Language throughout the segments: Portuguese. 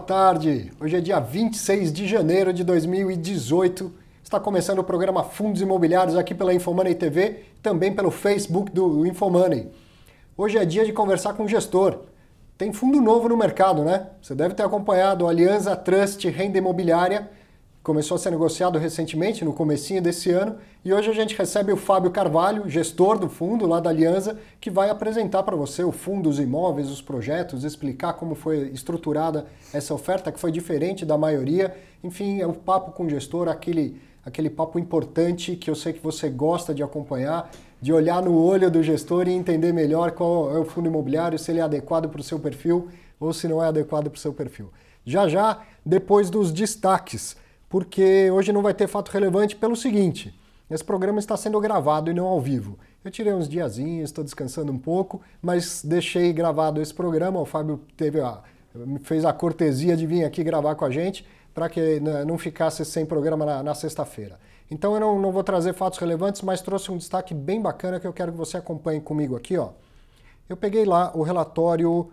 tarde. Hoje é dia 26 de janeiro de 2018. Está começando o programa Fundos Imobiliários aqui pela Infomoney TV, também pelo Facebook do Infomoney. Hoje é dia de conversar com o gestor. Tem fundo novo no mercado, né? Você deve ter acompanhado a Alianza Trust Renda Imobiliária. Começou a ser negociado recentemente, no comecinho desse ano, e hoje a gente recebe o Fábio Carvalho, gestor do fundo lá da Alianza, que vai apresentar para você o fundo, os imóveis, os projetos, explicar como foi estruturada essa oferta, que foi diferente da maioria. Enfim, é um papo com o gestor, aquele papo importante que eu sei que você gosta de acompanhar, de olhar no olho do gestor e entender melhor qual é o fundo imobiliário, se ele é adequado para o seu perfil ou se não é adequado para o seu perfil. Já, depois dos destaques, porque hoje não vai ter fato relevante pelo seguinte: esse programa está sendo gravado e não ao vivo. Eu tirei uns diazinhos, estou descansando um pouco, mas deixei gravado esse programa. O Fábio fez a cortesia de vir aqui gravar com a gente para que não ficasse sem programa na sexta-feira. Então eu não vou trazer fatos relevantes, mas trouxe um destaque bem bacana que eu quero que você acompanhe comigo aqui, ó. Eu peguei lá o relatório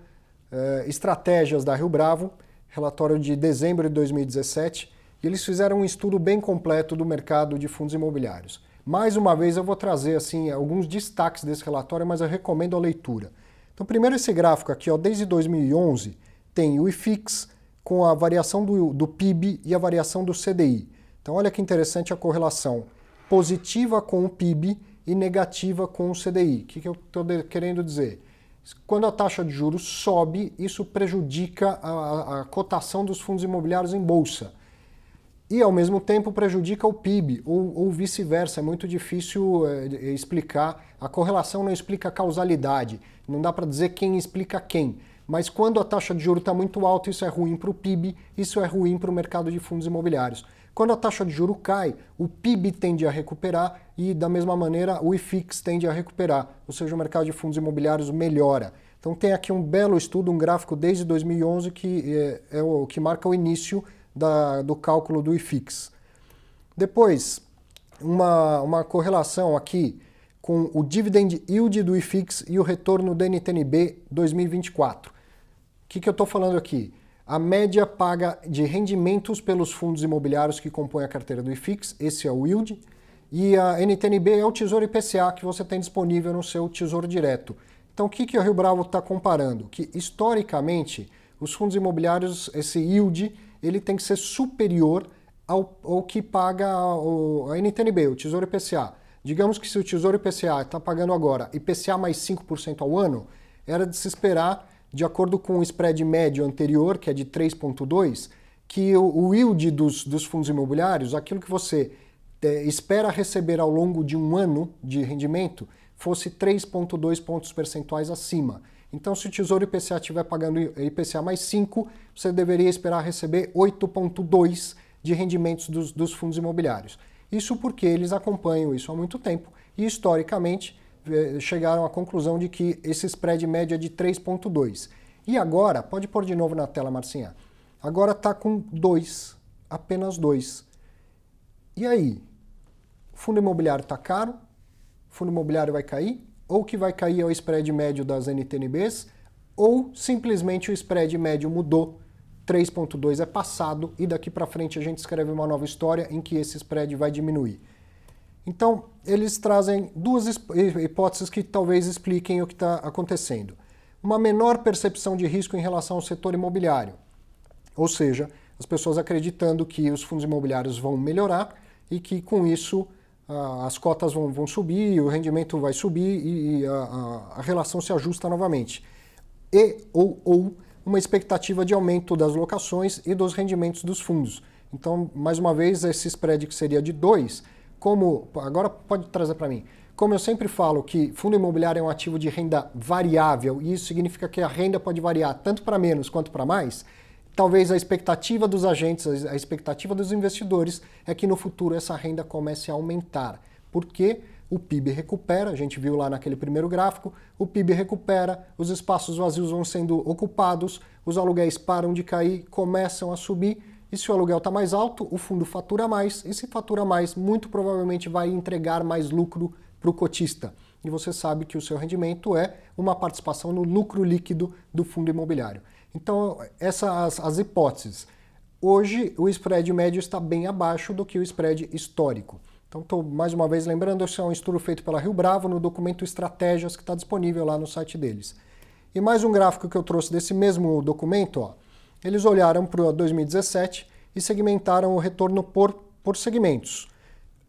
Estratégias da Rio Bravo, relatório de dezembro de 2017, e eles fizeram um estudo bem completo do mercado de fundos imobiliários. Mais uma vez eu vou trazer assim alguns destaques desse relatório, mas eu recomendo a leitura. Então, primeiro esse gráfico aqui, ó, desde 2011 tem o IFIX com a variação do PIB e a variação do CDI. Então, olha que interessante a correlação positiva com o PIB e negativa com o CDI. O que eu estou querendo dizer? Quando a taxa de juros sobe, isso prejudica a cotação dos fundos imobiliários em bolsa. E, ao mesmo tempo, prejudica o PIB, ou vice-versa. É muito difícil explicar. A correlação não explica a causalidade. Não dá para dizer quem explica quem. Mas quando a taxa de juros está muito alta, isso é ruim para o PIB, isso é ruim para o mercado de fundos imobiliários. Quando a taxa de juros cai, o PIB tende a recuperar e, da mesma maneira, o IFIX tende a recuperar. Ou seja, o mercado de fundos imobiliários melhora. Então, tem aqui um belo estudo, um gráfico desde 2011, que é o que marca o início do cálculo do IFIX. Depois, uma correlação aqui com o dividend yield do IFIX e o retorno do NTN-B 2024. O que eu estou falando aqui? A média paga de rendimentos pelos fundos imobiliários que compõem a carteira do IFIX, esse é o yield, e a NTN-B é o Tesouro IPCA que você tem disponível no seu Tesouro Direto. Então, o que o Rio Bravo está comparando? Que, historicamente, os fundos imobiliários, esse yield, ele tem que ser superior ao que paga a NTN-B, o Tesouro IPCA. Digamos que se o Tesouro IPCA está pagando agora IPCA mais 5% ao ano, era de se esperar, de acordo com o spread médio anterior, que é de 3,2%, que o yield dos fundos imobiliários, aquilo que você espera receber ao longo de um ano de rendimento, fosse 3,2 pontos percentuais acima. Então, se o Tesouro IPCA estiver pagando IPCA mais 5, você deveria esperar receber 8,2 de rendimentos dos fundos imobiliários. Isso porque eles acompanham isso há muito tempo e, historicamente, chegaram à conclusão de que esse spread médio é de 3,2. E agora, pode pôr de novo na tela, Marcinha, agora está com 2, apenas 2. E aí? O fundo imobiliário está caro? O fundo imobiliário vai cair? Ou o que vai cair é o spread médio das NTN-Bs, ou simplesmente o spread médio mudou, 3,2 é passado, e daqui para frente a gente escreve uma nova história em que esse spread vai diminuir. Então, eles trazem duas hipóteses que talvez expliquem o que está acontecendo. Uma menor percepção de risco em relação ao setor imobiliário, ou seja, as pessoas acreditando que os fundos imobiliários vão melhorar e que com isso as cotas vão subir, o rendimento vai subir e a relação se ajusta novamente. Ou uma expectativa de aumento das locações e dos rendimentos dos fundos. Então, mais uma vez, esse spread que seria de 2, agora pode trazer para mim, como eu sempre falo que fundo imobiliário é um ativo de renda variável, e isso significa que a renda pode variar tanto para menos quanto para mais, talvez a expectativa dos agentes, a expectativa dos investidores é que no futuro essa renda comece a aumentar. Porque o PIB recupera, a gente viu lá naquele primeiro gráfico, o PIB recupera, os espaços vazios vão sendo ocupados, os aluguéis param de cair, começam a subir, e se o aluguel está mais alto, o fundo fatura mais, e se fatura mais, muito provavelmente vai entregar mais lucro para o cotista. E você sabe que o seu rendimento é uma participação no lucro líquido do fundo imobiliário. Então, essas as hipóteses. Hoje, o spread médio está bem abaixo do que o spread histórico. Então, estou mais uma vez lembrando, esse é um estudo feito pela Rio Bravo no documento Estratégias, que está disponível lá no site deles. E mais um gráfico que eu trouxe desse mesmo documento, ó, eles olharam para 2017 e segmentaram o retorno por segmentos.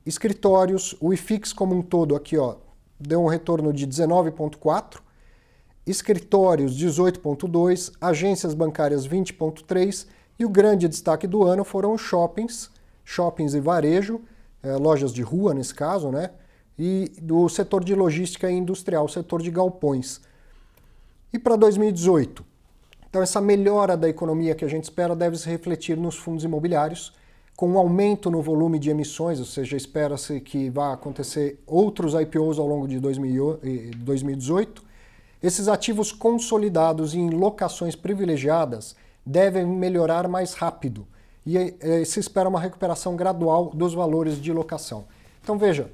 Escritórios, o IFIX como um todo aqui, ó, deu um retorno de 19,4%, escritórios 18,2%, agências bancárias 20,3%, e o grande destaque do ano foram os shoppings e varejo, lojas de rua nesse caso, né? E do setor de logística e industrial, setor de galpões. E para 2018? Então essa melhora da economia que a gente espera deve se refletir nos fundos imobiliários, com um aumento no volume de emissões, ou seja, espera-se que vá acontecer outros IPOs ao longo de 2018. Esses ativos consolidados em locações privilegiadas devem melhorar mais rápido e se espera uma recuperação gradual dos valores de locação. Então veja,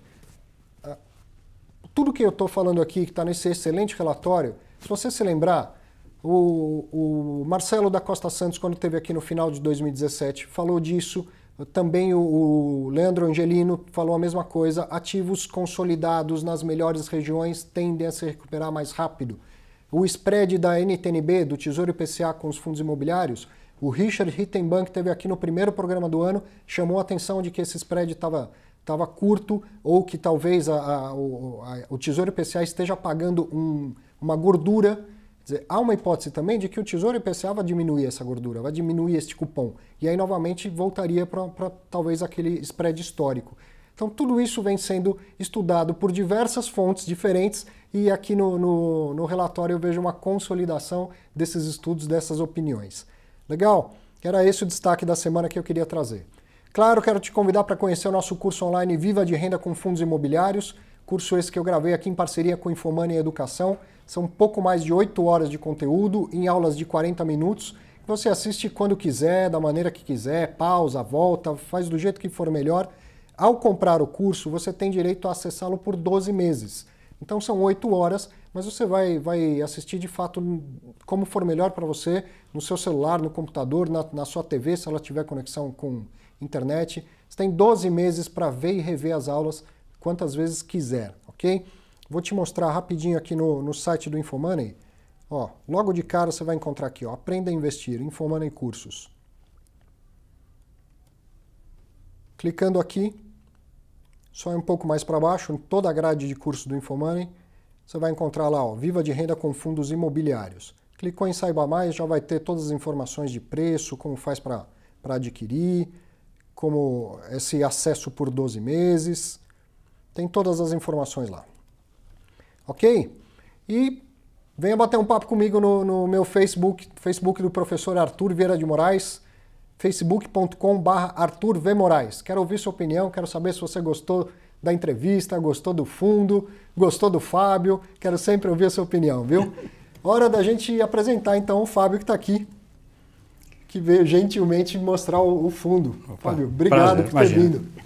tudo que eu estou falando aqui, que está nesse excelente relatório, se você se lembrar, o Marcelo da Costa Santos, quando esteve aqui no final de 2017, falou disso. Também o Leandro Angelino falou a mesma coisa. Ativos consolidados nas melhores regiões tendem a se recuperar mais rápido. O spread da NTNB, do Tesouro IPCA com os fundos imobiliários, o Richard Rittenbank esteve aqui no primeiro programa do ano, chamou a atenção de que esse spread estava curto ou que talvez o Tesouro IPCA esteja pagando uma gordura. Quer dizer, há uma hipótese também de que o Tesouro IPCA vai diminuir essa gordura, vai diminuir este cupom. E aí, novamente, voltaria para talvez aquele spread histórico. Então, tudo isso vem sendo estudado por diversas fontes diferentes e aqui no relatório eu vejo uma consolidação desses estudos, dessas opiniões. Legal? Era esse o destaque da semana que eu queria trazer. Claro, quero te convidar para conhecer o nosso curso online Viva de Renda com Fundos Imobiliários, curso esse que eu gravei aqui em parceria com Infomoney Educação. São pouco mais de 8 horas de conteúdo em aulas de 40 minutos. Você assiste quando quiser, da maneira que quiser, pausa, volta, faz do jeito que for melhor. Ao comprar o curso, você tem direito a acessá-lo por 12 meses. Então são 8 horas, mas você vai assistir de fato como for melhor para você, no seu celular, no computador, na sua TV, se ela tiver conexão com internet. Você tem 12 meses para ver e rever as aulas quantas vezes quiser, ok? Vou te mostrar rapidinho aqui no site do Infomoney. Ó, logo de cara você vai encontrar aqui, ó, Aprenda a Investir, Infomoney Cursos. Clicando aqui, só um pouco mais para baixo, em toda a grade de curso do Infomoney, você vai encontrar lá, ó, Viva de Renda com Fundos Imobiliários. Clicou em Saiba Mais, já vai ter todas as informações de preço, como faz para adquirir, como esse acesso por 12 meses. Tem todas as informações lá. Ok? E venha bater um papo comigo no meu Facebook do professor Arthur Vieira de Moraes, facebook.com/Arthur V. Moraes. Quero ouvir sua opinião, quero saber se você gostou da entrevista, gostou do fundo, gostou do Fábio, quero sempre ouvir a sua opinião, viu? Hora da gente apresentar então o Fábio que está aqui, que veio gentilmente mostrar o fundo. Opa, Fábio, obrigado por ter vindo.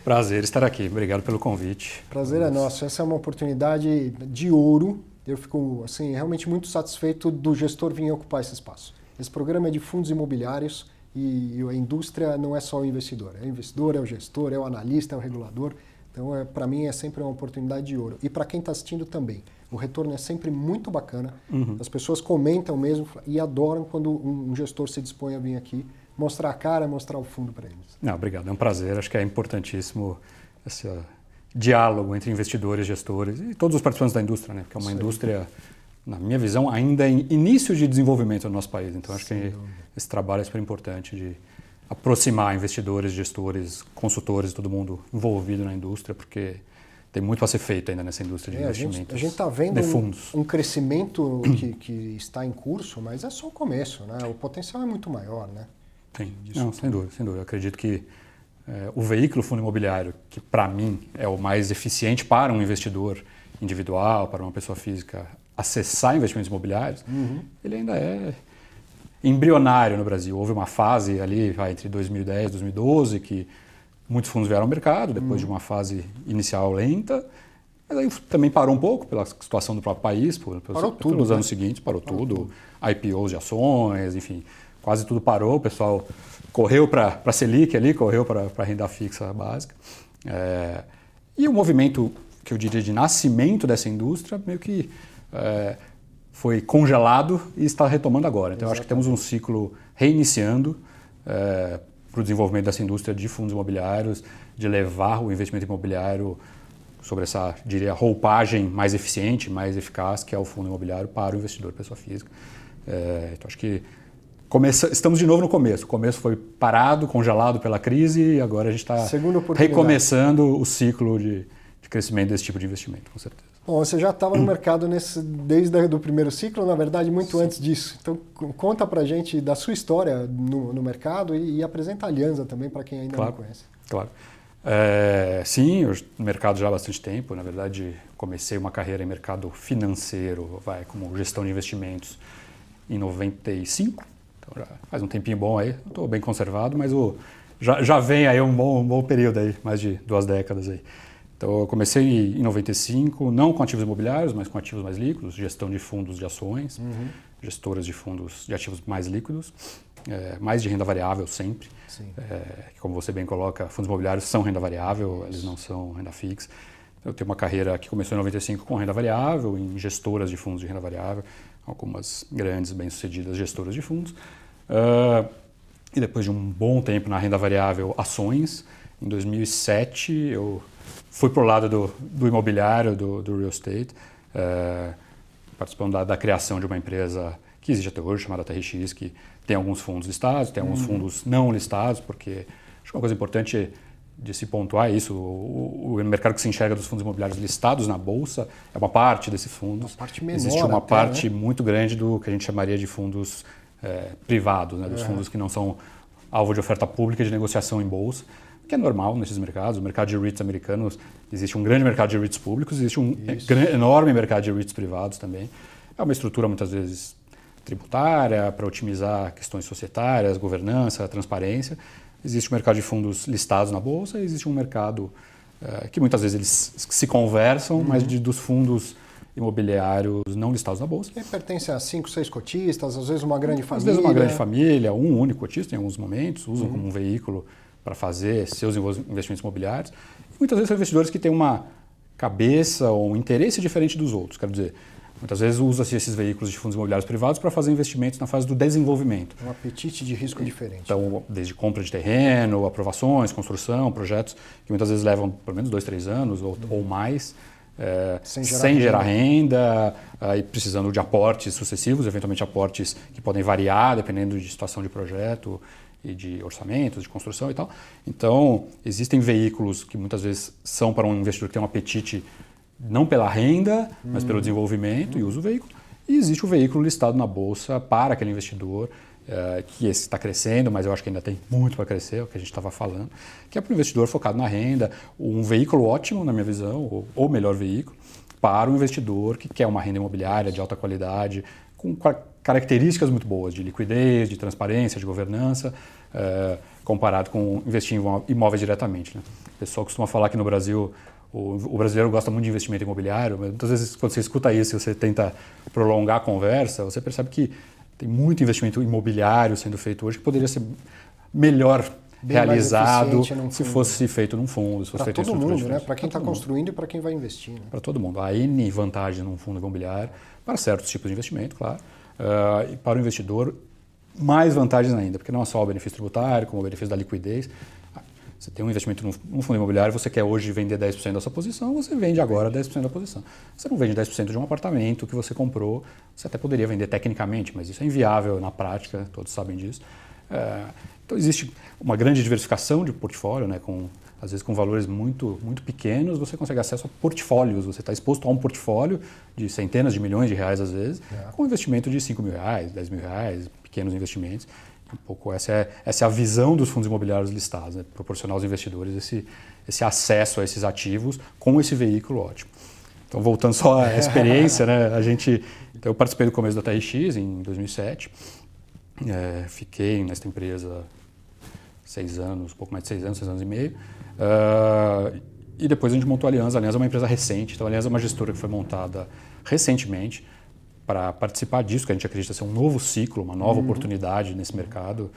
Prazer estar aqui, obrigado pelo convite. Prazer é nosso, essa é uma oportunidade de ouro. Eu fico assim, realmente muito satisfeito do gestor vir ocupar esse espaço. Esse programa é de fundos imobiliários e a indústria não é só o investidor. É o investidor, é o gestor, é o analista, é o regulador. Então, para mim, é sempre uma oportunidade de ouro. E para quem está assistindo também. O retorno é sempre muito bacana. As pessoas comentam mesmo e adoram quando um gestor se dispõe a vir aqui mostrar a cara, mostrar o fundo para eles. Não, obrigado, é um prazer. Acho que é importantíssimo esse diálogo entre investidores, gestores e todos os participantes da indústria, né? Porque é uma indústria, na minha visão, ainda em início de desenvolvimento no nosso país. Então, acho que esse trabalho é super importante de aproximar investidores, gestores, consultores, todo mundo envolvido na indústria, porque tem muito para ser feito ainda nessa indústria de investimentos. A gente está vendo fundos. Um crescimento que está em curso, mas é só o começo, né? O potencial é muito maior, né? Sim, não, sem dúvida, sem dúvida. Eu acredito que o veículo fundo imobiliário, que para mim é o mais eficiente para um investidor individual, para uma pessoa física acessar investimentos imobiliários, ele ainda é embrionário no Brasil. Houve uma fase ali entre 2010 e 2012 que muitos fundos vieram ao mercado, depois de uma fase inicial lenta, Mas aí também parou um pouco pela situação do próprio país, pelos anos seguintes, parou tudo. IPOs de ações, enfim, quase tudo parou. O pessoal correu para a Selic ali, correu para a renda fixa básica. E o movimento, que eu diria, de nascimento dessa indústria, meio que foi congelado e está retomando agora. Então, eu acho que temos um ciclo reiniciando para o desenvolvimento dessa indústria de fundos imobiliários, de levar o investimento imobiliário sobre essa, diria, roupagem mais eficiente, mais eficaz, que é o fundo imobiliário para o investidor, pessoa física. Então, acho que estamos de novo no começo. O começo foi parado, congelado pela crise, e agora a gente está recomeçando o ciclo de crescimento desse tipo de investimento, com certeza. Bom, você já estava no mercado desde o primeiro ciclo, na verdade, muito antes disso. Então, conta pra gente da sua história no mercado e apresenta a Alianza também para quem ainda não conhece. Claro. Sim, eu no mercado já há bastante tempo. Na verdade, comecei uma carreira em mercado financeiro, como gestão de investimentos, em 95. Então, já faz um tempinho bom aí. Estou bem conservado, mas já vem aí um bom período aí, mais de 2 décadas aí. Então, eu comecei em 95, não com ativos imobiliários, mas com ativos mais líquidos, gestão de fundos de ações, gestoras de fundos de ativos mais líquidos, mais de renda variável sempre. Como você bem coloca, fundos imobiliários são renda variável, eles não são renda fixa. Eu tenho uma carreira que começou em 95 com renda variável, em gestoras de fundos de renda variável, algumas grandes, bem-sucedidas gestoras de fundos. E depois de um bom tempo na renda variável, ações. Em 2007, eu fui para o lado do imobiliário, do real estate, participando da criação de uma empresa que existe até hoje, chamada TRX, que tem alguns fundos listados, tem alguns fundos não listados, porque acho que uma coisa importante de se pontuar é isso, o mercado que se enxerga dos fundos imobiliários listados na Bolsa é uma parte desses fundos. Uma parte menor. Existe uma parte muito grande do que a gente chamaria de fundos privados, né, dos fundos que não são alvo de oferta pública de negociação em Bolsa, que é normal nesses mercados. O mercado de REITs americanos, existe um grande mercado de REITs públicos, existe um enorme mercado de REITs privados também. É uma estrutura muitas vezes tributária, para otimizar questões societárias, governança, transparência. Existe o mercado de fundos listados na Bolsa, existe um mercado que muitas vezes eles se conversam, mas dos fundos imobiliários não listados na Bolsa. E pertence a 5, 6 cotistas, às vezes uma grande família. Às vezes uma grande família, um único cotista em alguns momentos, usam como um veículo para fazer seus investimentos imobiliários. E muitas vezes são investidores que têm uma cabeça ou um interesse diferente dos outros. Quero dizer, muitas vezes usa-se esses veículos de fundos imobiliários privados para fazer investimentos na fase do desenvolvimento. Um apetite de risco diferente. Então, desde compra de terreno, aprovações, construção, projetos que muitas vezes levam pelo menos 2, 3 anos ou mais, sem gerar renda, e precisando de aportes sucessivos, eventualmente aportes que podem variar dependendo de situação de projeto e de orçamentos, de construção e tal. Então, existem veículos que muitas vezes são para um investidor que tem um apetite não pela renda, mas pelo desenvolvimento e usa o veículo. E existe o veículo listado na Bolsa para aquele investidor, que esse está crescendo, mas eu acho que ainda tem muito para crescer, é o que a gente estava falando, que é para o investidor focado na renda, um veículo ótimo, na minha visão, ou melhor veículo, para o investidor que quer uma renda imobiliária de alta qualidade, com características muito boas de liquidez, de transparência, de governança, comparado com investir em imóveis diretamente, né? O pessoal costuma falar que no Brasil o brasileiro gosta muito de investimento imobiliário, mas muitas vezes quando você escuta isso e você tenta prolongar a conversa, você percebe que tem muito investimento imobiliário sendo feito hoje que poderia ser melhor realizado se fosse feito num fundo, se fosse feito em todo mundo, né? Para quem está construindo e para quem vai investir. Né? Para todo mundo. Há N vantagens num fundo imobiliário, para certos tipos de investimento, claro. E para o investidor, mais vantagens ainda, porque não é só o benefício tributário, como o benefício da liquidez. Você tem um investimento num fundo imobiliário, você quer hoje vender 10% da sua posição, você vende agora 10% da posição. Você não vende 10% de um apartamento que você comprou, você até poderia vender tecnicamente, mas isso é inviável na prática, todos sabem disso. Então existe uma grande diversificação de portfólio, né, às vezes com valores muito, muito pequenos, você consegue acesso a portfólioos, você está exposto a um portfólio de centenas de milhões de reais às vezes, com investimento de 5 mil reais, 10 mil reais, pequenos investimentos. Um pouco essa é a visão dos fundos imobiliários listados, né? Proporcionar aos investidores esse acesso a esses ativos com esse veículo ótimo. Então, voltando só à experiência, né? Então, eu participei do começo da TRX em 2007, fiquei nesta empresa 6 anos, um pouco mais de 6 anos e meio. E depois a gente montou a Aliança. A Aliança é uma empresa recente, então a Aliança é uma gestora que foi montada recentemente para participar disso, que a gente acredita ser um novo ciclo, uma nova oportunidade nesse mercado.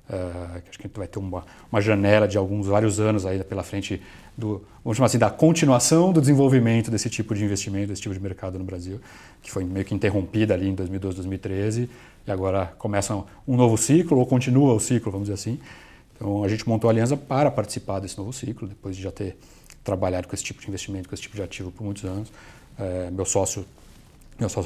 Que acho que a gente vai ter uma janela de vários anos aí pela frente vamos chamar assim, da continuação do desenvolvimento desse tipo de investimento, desse tipo de mercado no Brasil, que foi meio que interrompida ali em 2012, 2013, e agora começa um novo ciclo, ou continua o ciclo, vamos dizer assim. Então a gente montou a Aliança para participar desse novo ciclo, depois de já ter trabalhado com esse tipo de investimento, com esse tipo de ativo por muitos anos. Meu sócio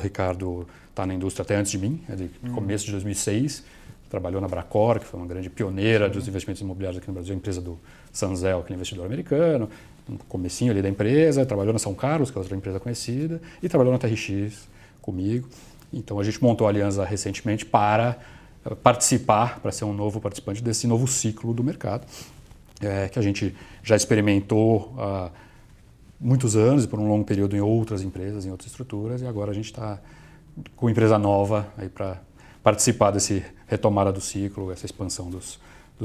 Ricardo está na indústria até antes de mim, de começo de 2006, trabalhou na Bracor, que foi uma grande pioneira dos investimentos imobiliários aqui no Brasil, a empresa do Sanzel, aquele investidor americano, no comecinho ali da empresa, trabalhou na São Carlos, que é outra empresa conhecida, e trabalhou na TRX comigo. Então a gente montou a Aliança recentemente para participar, para ser um novo participante desse novo ciclo do mercado, que a gente já experimentou há muitos anos e por um longo período em outras empresas, em outras estruturas, e agora a gente está com empresa nova aí para participar desse retomada do ciclo, essa expansão dos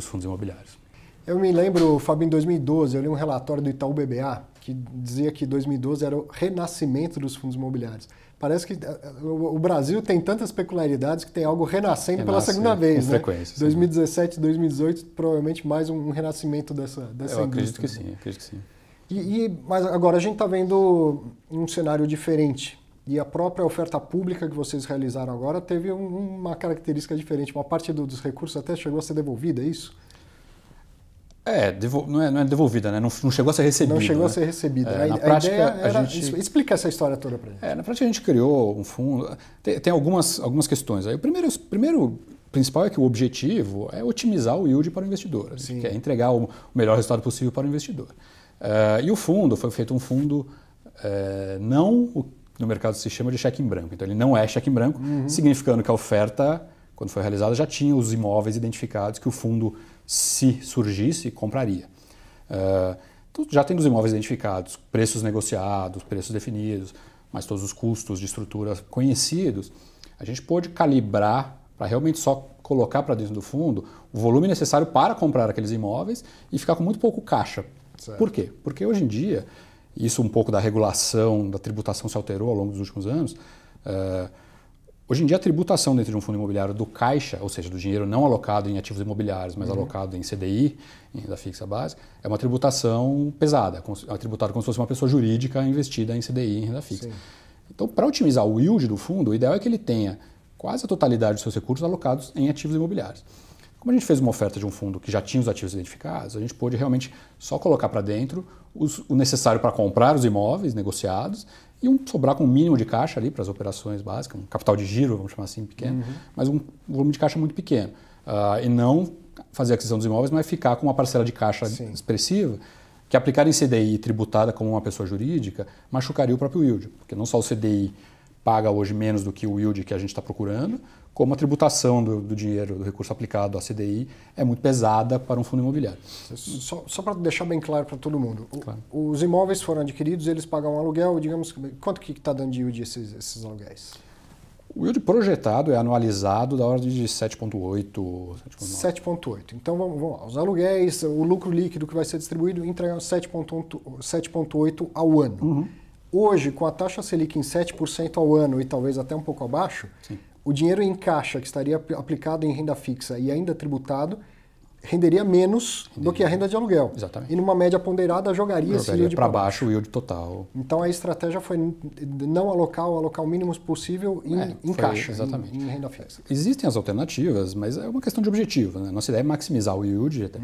fundos imobiliários. Eu me lembro, Fábio, em 2012, eu li um relatório do Itaú BBA que dizia que 2012 era o renascimento dos fundos imobiliários. Parece que o Brasil tem tantas peculiaridades que tem algo renascendo pela segunda vez, com frequência. 2017, 2018, provavelmente mais um renascimento dessa indústria. Eu acredito que sim, acredito que sim. Mas agora a gente está vendo um cenário diferente. E a própria oferta pública que vocês realizaram agora teve uma característica diferente. Uma parte dos recursos até chegou a ser devolvida, é isso? Não é devolvida, né? Não chegou a ser recebida. Não chegou a ser recebida. Na prática, explica essa história toda para gente. Na prática, a gente criou um fundo. Tem algumas questões. Aí, o primeiro principal é que o objetivo é otimizar o yield para o investidor. A gente quer entregar o melhor resultado possível para o investidor. E o fundo, foi feito um fundo no mercado se chama de cheque em branco. Então, ele não é cheque em branco, significando que a oferta, quando foi realizada, já tinha os imóveis identificados que o fundo, se surgisse, compraria. Então, já tendo os imóveis identificados, preços negociados, preços definidos, mas todos os custos de estrutura conhecidos, a gente pôde calibrar para realmente só colocar para dentro do fundo o volume necessário para comprar aqueles imóveis e ficar com muito pouco caixa. Certo. Por quê? Porque hoje em dia, isso um pouco da regulação, da tributação se alterou ao longo dos últimos anos. Hoje em dia a tributação dentro de um fundo imobiliário do caixa, ou seja, do dinheiro não alocado em ativos imobiliários, mas alocado em CDI, em renda fixa básica, é uma tributação pesada, é tributado como se fosse uma pessoa jurídica investida em CDI, em renda fixa. Sim. Então, para otimizar o yield do fundo, o ideal é que ele tenha quase a totalidade dos seus recursos alocados em ativos imobiliários. Como a gente fez uma oferta de um fundo que já tinha os ativos identificados, a gente pôde realmente só colocar para dentro o necessário para comprar os imóveis negociados e sobrar com um mínimo de caixa ali para as operações básicas, um capital de giro, vamos chamar assim, pequeno, mas um volume de caixa muito pequeno. E não fazer a aquisição dos imóveis, mas ficar com uma parcela de caixa expressiva, que aplicada em CDI tributada como uma pessoa jurídica, machucaria o próprio yield, porque não só o CDI paga hoje menos do que o yield que a gente está procurando, como a tributação do dinheiro, do recurso aplicado à CDI é muito pesada para um fundo imobiliário. Só para deixar bem claro para todo mundo, claro. Os imóveis foram adquiridos, eles pagam um aluguel, digamos, quanto que está dando de yield esses aluguéis? O yield projetado é anualizado da ordem de 7,8%. 7,8%. Então vamos lá, os aluguéis, o lucro líquido que vai ser distribuído entrega 7,8% ao ano. Hoje, com a taxa Selic em 7% ao ano e talvez até um pouco abaixo, sim, o dinheiro em caixa que estaria aplicado em renda fixa e ainda tributado renderia menos do que a renda de aluguel. Exatamente. E numa média ponderada jogaria esse yield para baixo o yield total. Então a estratégia foi não alocar o mínimo possível em caixa, exatamente. Em renda fixa. Existem as alternativas, mas é uma questão de objetivo, né? Nossa ideia é maximizar o yield, até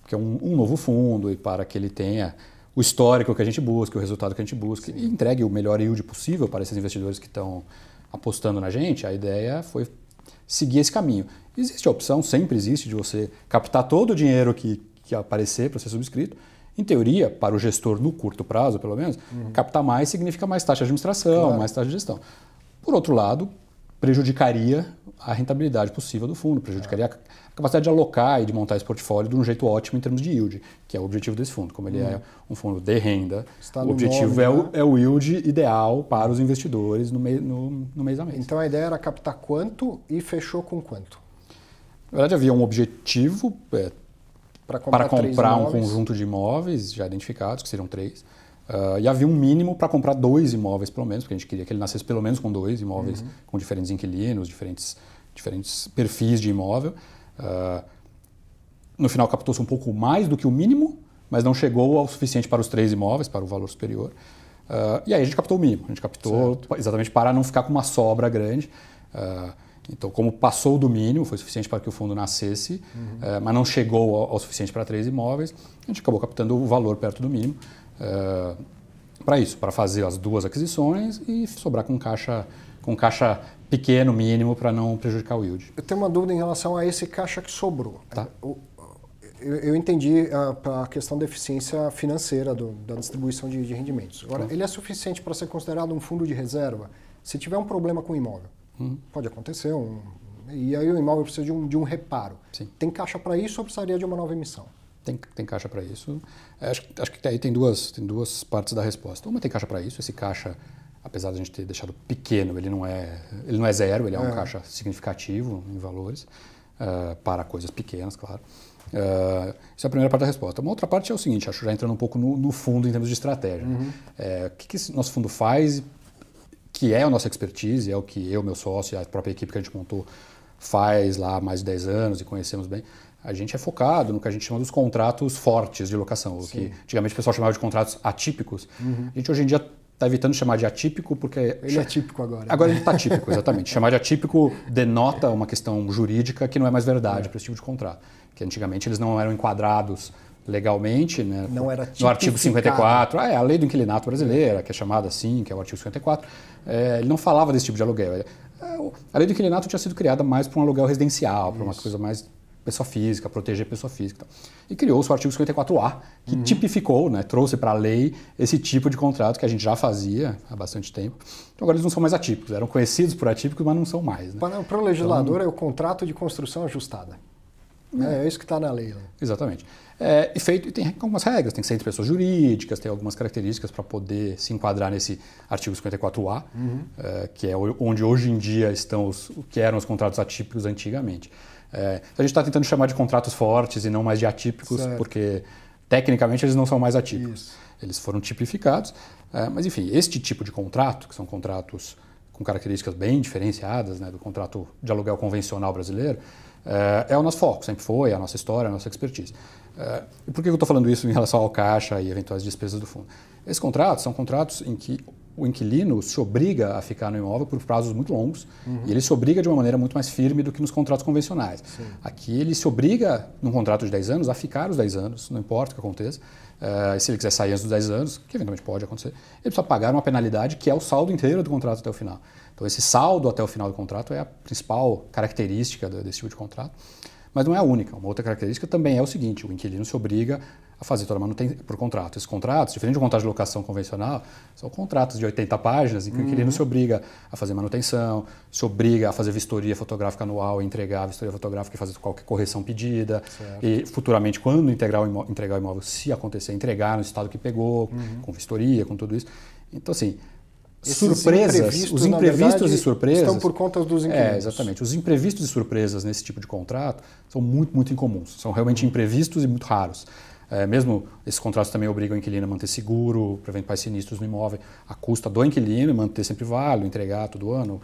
porque é um novo fundo e para que ele tenha o histórico que a gente busca, o resultado que a gente busca, sim, e entregue o melhor yield possível para esses investidores que estão apostando na gente. A ideia foi seguir esse caminho. Existe a opção, sempre existe, de você captar todo o dinheiro que aparecer para ser subscrito. Em teoria, para o gestor no curto prazo, pelo menos, captar mais significa mais taxa de administração, claro, mais taxa de gestão. Por outro lado, prejudicaria a rentabilidade possível do fundo, prejudicaria a capacidade de alocar e de montar esse portfólio de um jeito ótimo em termos de yield, que é o objetivo desse fundo. Como ele é um fundo de renda, o objetivo é o yield ideal para os investidores no mês a mês. Então a ideia era captar quanto e fechou com quanto? Na verdade, havia um objetivo para comprar um conjunto de imóveis já identificados, que seriam 3. E havia um mínimo para comprar 2 imóveis, pelo menos, porque a gente queria que ele nascesse pelo menos com 2 imóveis, com diferentes inquilinos, diferentes perfis de imóvel. No final, captou-se um pouco mais do que o mínimo, mas não chegou ao suficiente para os 3 imóveis, para o valor superior. E aí a gente captou o mínimo. A gente captou exatamente para não ficar com uma sobra grande. Então, como passou do mínimo, foi suficiente para que o fundo nascesse, mas não chegou ao suficiente para 3 imóveis, a gente acabou captando o valor perto do mínimo para isso, para fazer as 2 aquisições e sobrar com caixa pequeno, mínimo, para não prejudicar o yield. Eu tenho uma dúvida em relação a esse caixa que sobrou. Tá. Eu entendi a questão da eficiência financeira da distribuição de rendimentos. Agora, ele é suficiente para ser considerado um fundo de reserva se tiver um problema com o imóvel? Pode acontecer, e aí o imóvel precisa de um reparo. Sim. Tem caixa para isso ou precisaria de uma nova emissão? Tem caixa para isso. Acho que aí tem duas partes da resposta. Uma, tem caixa para isso. Esse caixa, apesar de a gente ter deixado pequeno, ele não é zero, ele é um caixa significativo em valores, para coisas pequenas, claro. Essa é a primeira parte da resposta. Uma outra parte é o seguinte, acho já entrando um pouco no fundo em termos de estratégia. O que esse nosso fundo faz, que é a nossa expertise, é o que eu, meu sócio e a própria equipe que a gente montou faz lá há mais de 10 anos e conhecemos bem. A gente é focado no que a gente chama dos contratos fortes de locação, o que antigamente o pessoal chamava de contratos atípicos. A gente hoje em dia está evitando chamar de atípico porque... Ele é típico agora. Agora ele está típico, exatamente. Chamar de atípico denota uma questão jurídica que não é mais verdade para esse tipo de contrato. Que antigamente eles não eram enquadrados legalmente, né, não era no artigo 54, a lei do inquilinato brasileira, que é chamada assim, que é o artigo 54, ele não falava desse tipo de aluguel. A lei do inquilinato tinha sido criada mais para um aluguel residencial, para uma coisa mais pessoa física, proteger pessoa física. E criou-se o artigo 54A, que tipificou, né, trouxe para a lei esse tipo de contrato que a gente já fazia há bastante tempo. Então agora eles não são mais atípicos, eram conhecidos por atípicos, mas não são mais. Né? Para o legislador é o contrato de construção ajustada. É isso que está na lei. Né? Exatamente. E tem algumas regras, tem que ser entre pessoas jurídicas, tem algumas características para poder se enquadrar nesse artigo 54A, que é onde hoje em dia estão o que eram os contratos atípicos antigamente. Então a gente está tentando chamar de contratos fortes e não mais de atípicos, porque tecnicamente eles não são mais atípicos. Isso. Eles foram tipificados, mas enfim, este tipo de contrato, que são contratos com características bem diferenciadas, né, do contrato de aluguel convencional brasileiro, é o nosso foco, sempre foi, a nossa história, a nossa expertise. E por que eu estou falando isso em relação ao caixa e eventuais despesas do fundo? Esses contratos são contratos em que o inquilino se obriga a ficar no imóvel por prazos muito longos e ele se obriga de uma maneira muito mais firme do que nos contratos convencionais. Sim. Aqui ele se obriga, num contrato de 10 anos, a ficar os 10 anos, não importa o que aconteça. Se ele quiser sair antes dos 10 anos, que eventualmente pode acontecer, ele precisa pagar uma penalidade que é o saldo inteiro do contrato até o final. Então esse saldo até o final do contrato é a principal característica desse tipo de contrato. Mas não é a única. Uma outra característica também é o seguinte, o inquilino se obriga a fazer toda a manutenção por contrato. Esses contratos, diferente de um contrato de locação convencional, são contratos de 80 páginas em que o inquilino se obriga a fazer manutenção, se obriga a fazer vistoria fotográfica anual, entregar a vistoria fotográfica e fazer qualquer correção pedida. Certo. E futuramente, quando entregar o imóvel, se acontecer, entregar no estado que pegou, com vistoria, com tudo isso. Então, assim, os imprevistos e surpresas estão por conta dos inquilinos. Exatamente. Os imprevistos e surpresas nesse tipo de contrato são muito, muito incomuns. São realmente imprevistos e muito raros. Mesmo esses contratos também obrigam o inquilino a manter seguro, para eventuais sinistros no imóvel, a custa do inquilino, manter sempre válido, entregar todo ano.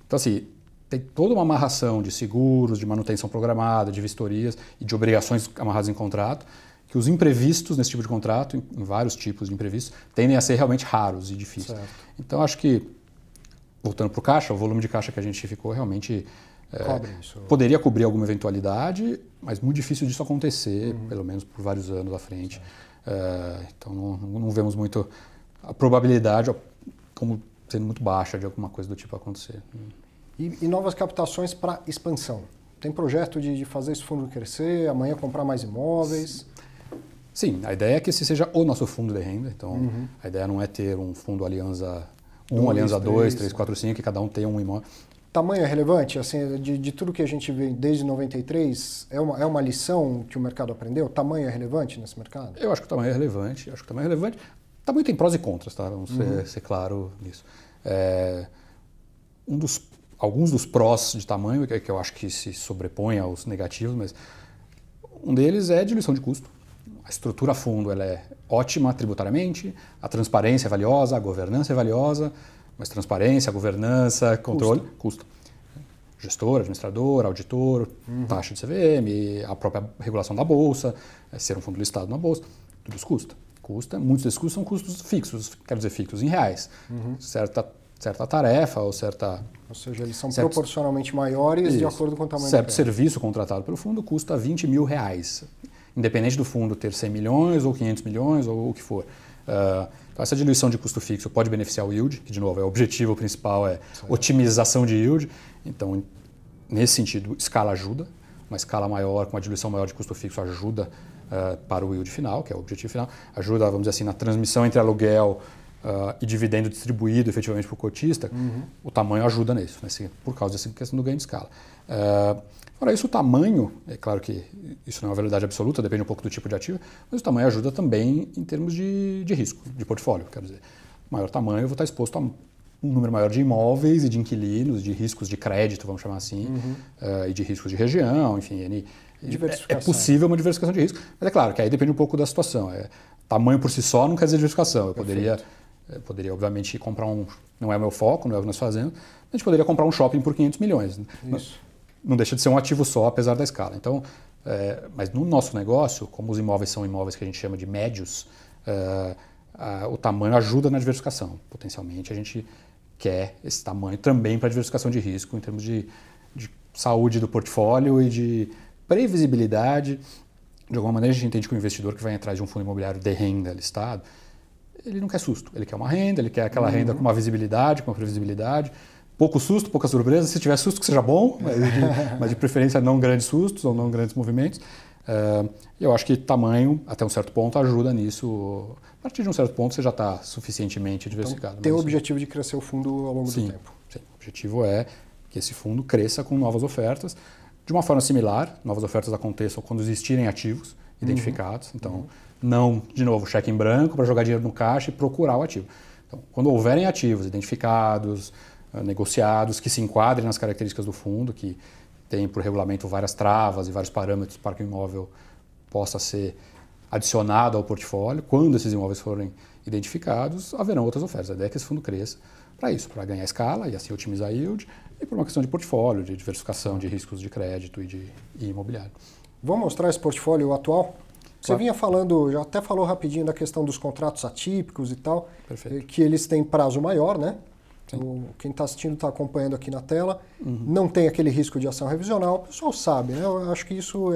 Então, assim, tem toda uma amarração de seguros, de manutenção programada, de vistorias e de obrigações amarradas em contrato, que os imprevistos nesse tipo de contrato, em vários tipos de imprevistos, tendem a ser realmente raros e difíceis. Certo. Então, acho que, voltando para o caixa, o volume de caixa que a gente ficou realmente poderia cobrir alguma eventualidade, mas muito difícil disso acontecer, pelo menos por vários anos à frente. Então, não vemos muito a probabilidade como sendo muito baixa de alguma coisa do tipo acontecer. E novas captações para expansão? Tem projeto de fazer esse fundo crescer, amanhã comprar mais imóveis? Sim, a ideia é que esse seja o nosso fundo de renda. Então, a ideia não é ter um fundo Aliança 1, Aliança 2, 3, 4, 5, que cada um tenha um imóvel. Tamanho é relevante? Assim, de tudo que a gente vê desde 93, é uma lição que o mercado aprendeu? Tamanho é relevante nesse mercado? Eu acho que o tamanho é relevante. Tamanho tem prós e contras, tá? Vamos ser claro nisso. Alguns dos prós de tamanho, que eu acho que se sobrepõem aos negativos, mas Um deles é diluição de custo. A estrutura fundo ela é ótima tributariamente, a transparência é valiosa, a governança é valiosa, mas transparência, governança, controle, custa. Gestor, administrador, auditor, taxa de CVM, a própria regulação da Bolsa, ser um fundo listado na Bolsa, tudo isso custa. Muitos desses custos são custos fixos, quero dizer fixos, em reais. Certa tarefa ou certa... Ou seja, eles são proporcionalmente maiores de acordo com o tamanho certo serviço contratado pelo fundo custa R$20 mil. Independente do fundo ter 100 milhões ou 500 milhões ou o que for. Então essa diluição de custo fixo pode beneficiar o yield, que de novo é o objetivo principal, é otimização de yield. Então, nesse sentido, escala ajuda. Uma escala maior, com uma diluição maior de custo fixo ajuda para o yield final, que é o objetivo final. Ajuda, vamos dizer assim, na transmissão entre aluguel e dividendo distribuído efetivamente para o cotista. O tamanho ajuda nisso, por causa dessa questão do ganho de escala. Fora isso, o tamanho, é claro que isso não é uma verdade absoluta, depende um pouco do tipo de ativo, mas o tamanho ajuda também em termos de risco, de portfólio. Quer dizer, maior tamanho eu vou estar exposto a um número maior de imóveis e de inquilinos, de riscos de crédito, vamos chamar assim, e de riscos de região, enfim. É possível uma diversificação de risco, mas é claro que aí depende um pouco da situação. Tamanho por si só não quer dizer diversificação. Eu poderia, obviamente, comprar não é o meu foco, não é o que nós fazemos, a gente poderia comprar um shopping por 500 milhões. Isso. Não deixa de ser um ativo só, apesar da escala. Então, mas no nosso negócio, como os imóveis são imóveis que a gente chama de médios, o tamanho ajuda na diversificação. Potencialmente, a gente quer esse tamanho também para diversificação de risco, em termos de saúde do portfólio e de previsibilidade. De alguma maneira, a gente entende que o investidor que vai atrás de um fundo imobiliário de renda listado, ele não quer susto. Ele quer uma renda, ele quer aquela renda com uma visibilidade, com uma previsibilidade. Pouco susto, pouca surpresa. Se tiver susto, que seja bom, mas de preferência não grandes sustos ou não grandes movimentos. Eu acho que tamanho, até um certo ponto, ajuda nisso. A partir de um certo ponto, você já está suficientemente diversificado. Então, tem o objetivo de crescer o fundo ao longo do tempo. Sim. O objetivo é que esse fundo cresça com novas ofertas. De uma forma similar, novas ofertas aconteçam quando existirem ativos identificados. Então, não, de novo, cheque em branco para jogar dinheiro no caixa e procurar o ativo. Então, quando houverem ativos identificados, negociados, que se enquadrem nas características do fundo, que tem por regulamento várias travas e vários parâmetros para que o imóvel possa ser adicionado ao portfólio, quando esses imóveis forem identificados, haverão outras ofertas. A ideia é que esse fundo cresça para isso, para ganhar escala e assim otimizar a yield, e por uma questão de portfólio, de diversificação de riscos de crédito e imobiliário. Vamos mostrar esse portfólio atual? Você vinha falando, já até falou rapidinho da questão dos contratos atípicos e tal, que eles têm prazo maior, né? Quem está assistindo está acompanhando aqui na tela. Não tem aquele risco de ação revisional. O pessoal sabe, né? Eu acho que isso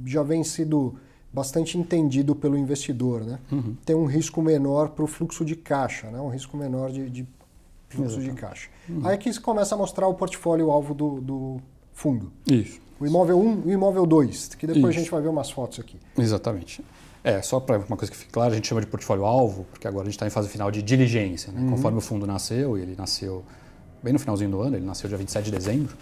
já vem sido bastante entendido pelo investidor, né? Tem um risco menor para o fluxo de caixa, né? Um risco menor de fluxo de caixa. Aí aqui você começa a mostrar o portfólio alvo do fundo. Isso. O imóvel 1 e o imóvel 2, que depois a gente vai ver umas fotos aqui. Exatamente. Só para uma coisa que fique clara, a gente chama de portfólio-alvo, porque agora a gente está em fase final de diligência. Né? Conforme o fundo nasceu, e ele nasceu bem no finalzinho do ano, ele nasceu dia 27 de dezembro,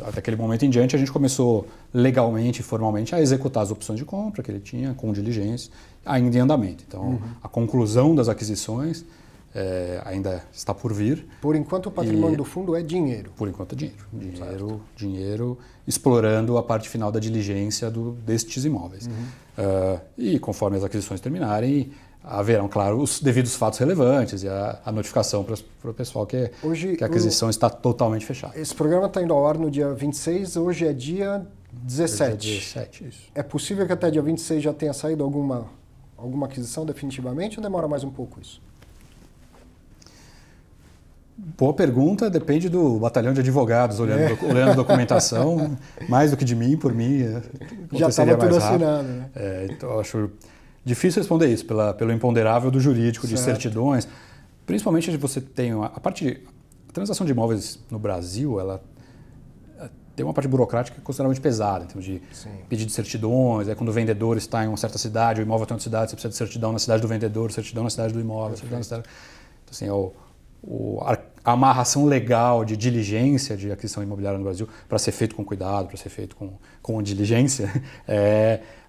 até aquele momento em diante a gente começou legalmente e formalmente a executar as opções de compra que ele tinha com diligência, ainda em andamento. Então, a conclusão das aquisições ainda está por vir. Por enquanto, o patrimônio do fundo é dinheiro. Por enquanto é dinheiro explorando a parte final da diligência destes imóveis. E conforme as aquisições terminarem, haverão, claro, os devidos fatos relevantes e a notificação para o pessoal que a aquisição está totalmente fechada. Esse programa está indo ao ar no dia 26, hoje é dia 17. Dia 17, isso. É possível que até dia 26 já tenha saído alguma aquisição definitivamente ou demora mais um pouco isso? Boa pergunta, depende do batalhão de advogados olhando a documentação, mais do que de mim, por mim. Já estava tudo assinado, né? Então, eu acho difícil responder isso, pelo imponderável do jurídico, de certidões. Principalmente você tem a transação de imóveis no Brasil, ela tem uma parte burocrática consideravelmente pesada, em termos de pedido de certidões, quando o vendedor está em uma certa cidade, o imóvel está em outra cidade, você precisa de certidão na cidade do vendedor, certidão na cidade do imóvel, certidão na cidade... Então, assim, a amarração legal de diligência de aquisição imobiliária no Brasil, para ser feito com cuidado, para ser feito com diligência,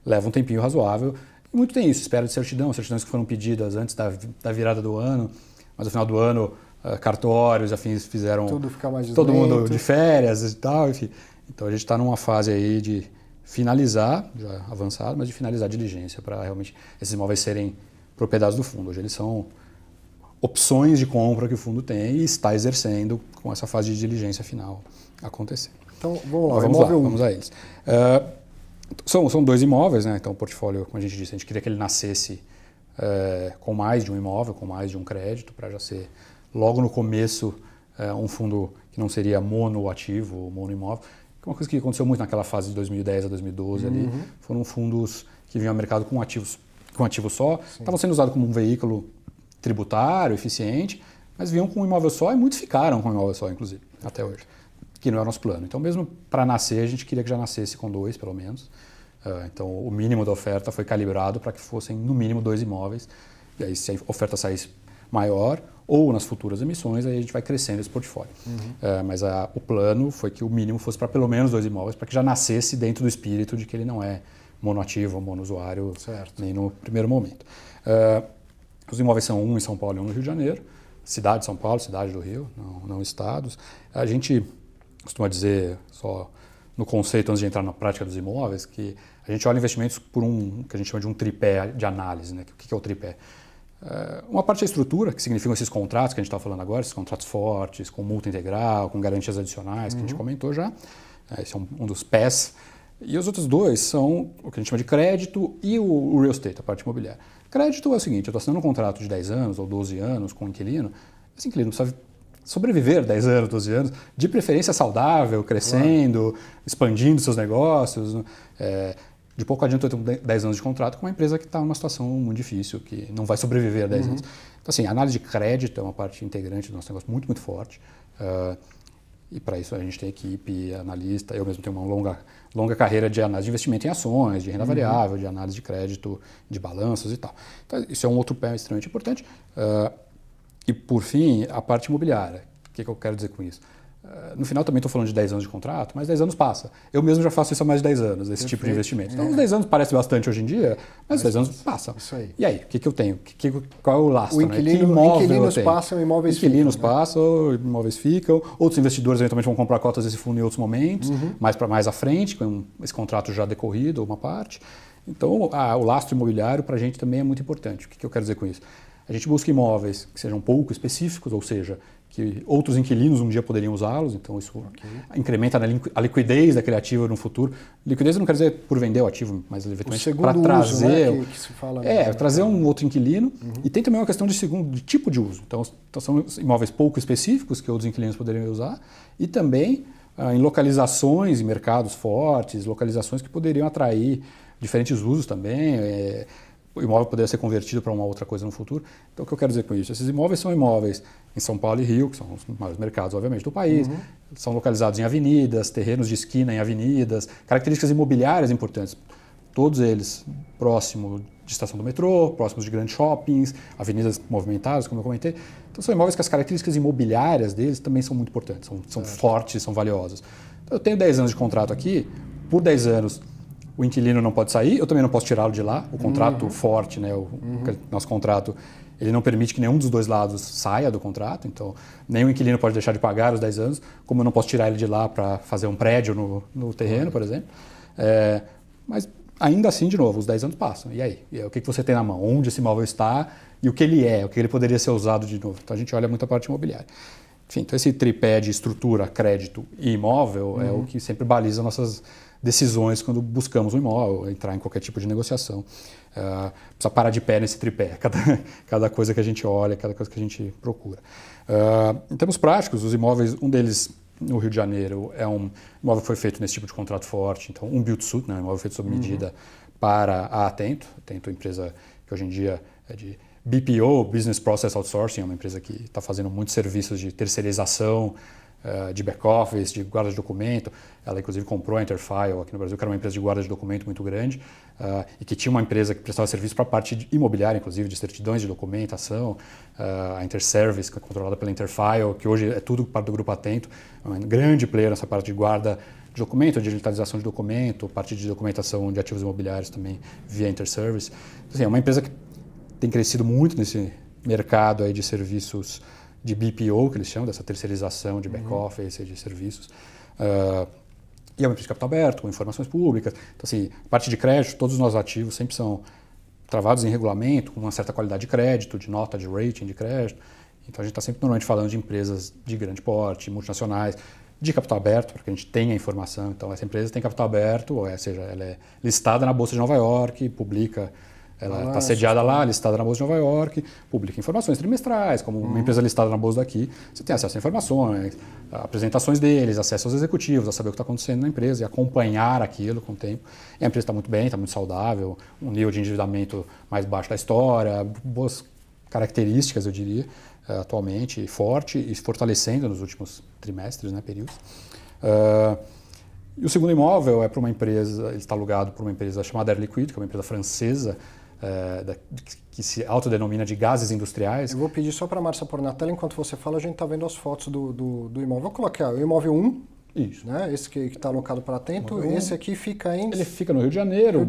leva um tempinho razoável. E muito tem isso, espera de certidões que foram pedidas antes da virada do ano, mas no final do ano, cartórios, afins fizeram tudo ficar mais todo mundo de férias e tal, enfim. Então a gente está numa fase aí de finalizar, já avançado, mas de finalizar a diligência para realmente esses imóveis serem propriedades do fundo. Hoje eles são opções de compra que o fundo tem e está exercendo com essa fase de diligência final acontecer. Então, vamos lá. Vamos a eles. São 2 imóveis, né? Então o portfólio, como a gente disse, a gente queria que ele nascesse com mais de um imóvel, com mais de um crédito, para já ser logo no começo um fundo que não seria monoativo ou monoimóvel. Uma coisa que aconteceu muito naquela fase de 2010 a 2012 ali, foram fundos que vinham ao mercado com ativo só, estavam sendo usados como um veículo tributário, eficiente, mas vinham com um imóvel só e muitos ficaram com um imóvel só, inclusive, até hoje, que não é o nosso plano. Então, mesmo para nascer, a gente queria que já nascesse com 2, pelo menos. Então, o mínimo da oferta foi calibrado para que fossem, no mínimo, 2 imóveis. E aí, se a oferta saísse maior, ou nas futuras emissões, aí a gente vai crescendo esse portfólio. Mas o plano foi que o mínimo fosse para pelo menos 2 imóveis, para que já nascesse dentro do espírito de que ele não é monoativo ou monousuário, nem no primeiro momento. Os imóveis são um em São Paulo e um no Rio de Janeiro, cidade de São Paulo, cidade do Rio, não estados. A gente costuma dizer, só no conceito antes de entrar na prática dos imóveis, que a gente olha investimentos por que a gente chama de um tripé de análise. Né? O que é o tripé? Uma parte é a estrutura, que significam esses contratos que a gente está falando agora, esses contratos fortes, com multa integral, com garantias adicionais, que a gente comentou já. Esse é um dos pés. E os outros 2 são o que a gente chama de crédito e o real estate, a parte imobiliária. Crédito é o seguinte, eu estou assinando um contrato de 10 anos ou 12 anos com um inquilino, esse inquilino precisa sobreviver 10 anos, 12 anos, de preferência saudável, crescendo, expandindo seus negócios. De pouco adianta eu ter 10 anos de contrato com uma empresa que está numa situação muito difícil, que não vai sobreviver a 10 anos. Então, assim, a análise de crédito é uma parte integrante do nosso negócio muito, muito forte. E para isso a gente tem equipe, analista, eu mesmo tenho uma longa carreira de análise de investimento em ações, de renda variável, de análise de crédito, de balanços e tal. Então, isso é um outro pé extremamente importante. E, por fim, a parte imobiliária. O que eu quero dizer com isso? No final também estou falando de 10 anos de contrato, mas 10 anos passa. Eu mesmo já faço isso há mais de 10 anos, esse tipo de investimento. Então, os 10 anos parece bastante hoje em dia, mas os 10 anos passam. Isso aí. E aí, o que eu tenho? Qual é o lastro? Inquilinos passam, imóveis ficam. Inquilinos passam, imóveis ficam. Outros investidores eventualmente vão comprar cotas desse fundo em outros momentos, mais à frente, com esse contrato já decorrido, uma parte. Então, o lastro imobiliário para a gente também é muito importante. O que eu quero dizer com isso? A gente busca imóveis que sejam pouco específicos, ou seja, que outros inquilinos um dia poderiam usá-los, então isso incrementa a liquidez daquele ativo no futuro. Liquidez não quer dizer por vender o ativo, mas eventualmente para trazer, uso, né, que se fala, trazer um outro inquilino. E tem também uma questão de tipo de uso. Então são imóveis pouco específicos que outros inquilinos poderiam usar e também em localizações, em mercados fortes, localizações que poderiam atrair diferentes usos também. O imóvel poderia ser convertido para uma outra coisa no futuro. Então, o que eu quero dizer com isso? Esses imóveis são imóveis em São Paulo e Rio, que são os maiores mercados, obviamente, do país. São localizados em avenidas, terrenos de esquina em avenidas, características imobiliárias importantes. Todos eles próximos de estação do metrô, próximos de grandes shoppings, avenidas movimentadas, como eu comentei. Então, são imóveis que as características imobiliárias deles também são muito importantes, são fortes, são valiosas. Então, eu tenho 10 anos de contrato aqui, por 10 anos o inquilino não pode sair, eu também não posso tirá-lo de lá. O contrato forte, né, nosso contrato, ele não permite que nenhum dos 2 lados saia do contrato, então nem o inquilino pode deixar de pagar os 10 anos, como eu não posso tirar ele de lá para fazer um prédio no terreno, por exemplo. Mas ainda assim, de novo, os 10 anos passam. E aí? O que você tem na mão? Onde esse imóvel está e o que ele é, o que ele poderia ser usado de novo. Então a gente olha muito a parte imobiliária. Enfim, então esse tripé de estrutura, crédito e imóvel é o que sempre baliza nossas decisões quando buscamos um imóvel, entrar em qualquer tipo de negociação. Precisa parar de pé nesse tripé, cada coisa que a gente olha, cada coisa que a gente procura. Em termos práticos, os imóveis, um deles no Rio de Janeiro é um imóvel que foi feito nesse tipo de contrato forte, então um build-to-suit, né, um imóvel feito sob medida para a Atento. Atento é uma empresa que hoje em dia é de BPO, Business Process Outsourcing, é uma empresa que está fazendo muitos serviços de terceirização, de back-office, de guarda de documento. Ela, inclusive, comprou a Interfile aqui no Brasil, que era uma empresa de guarda de documento muito grande, e que tinha uma empresa que prestava serviço para a parte imobiliária, inclusive, de certidões de documentação. A Interservice, que é controlada pela Interfile, que hoje é tudo parte do Grupo Atento, é um grande player nessa parte de guarda de documento, digitalização de documento, parte de documentação de ativos imobiliários também via Interservice. Então, assim, é uma empresa que tem crescido muito nesse mercado aí de serviços de BPO, que eles chamam, dessa terceirização de back-office, de serviços. E é uma empresa de capital aberto, com informações públicas. Então, assim, a parte de crédito, todos os nossos ativos sempre são travados em regulamento, com uma certa qualidade de crédito, de nota, de rating de crédito. Então, a gente está sempre normalmente falando de empresas de grande porte, multinacionais, de capital aberto, para que a gente tenha informação. Então, essa empresa tem capital aberto, ou seja, ela é listada na Bolsa de Nova York, publica, ela está sediada lá, listada na Bolsa de Nova York, publica informações trimestrais, como uma empresa listada na Bolsa daqui, você tem acesso a informações, a apresentações deles, acesso aos executivos, a saber o que está acontecendo na empresa e acompanhar aquilo com o tempo. E a empresa está muito bem, está muito saudável, um nível de endividamento mais baixo da história, boas características, eu diria, atualmente, forte e se fortalecendo nos últimos trimestres, né, períodos. E o segundo imóvel é para uma empresa, ele está alugado por uma empresa chamada Air Liquide, que é uma empresa francesa, que se autodenomina de gases industriais. Eu vou pedir só para a Márcia pôr na tela, enquanto você fala, a gente está vendo as fotos do imóvel. Vou colocar o imóvel 1, isso. Né? Esse que está alocado para Atento, esse aqui fica em... Ele fica no Rio de Janeiro,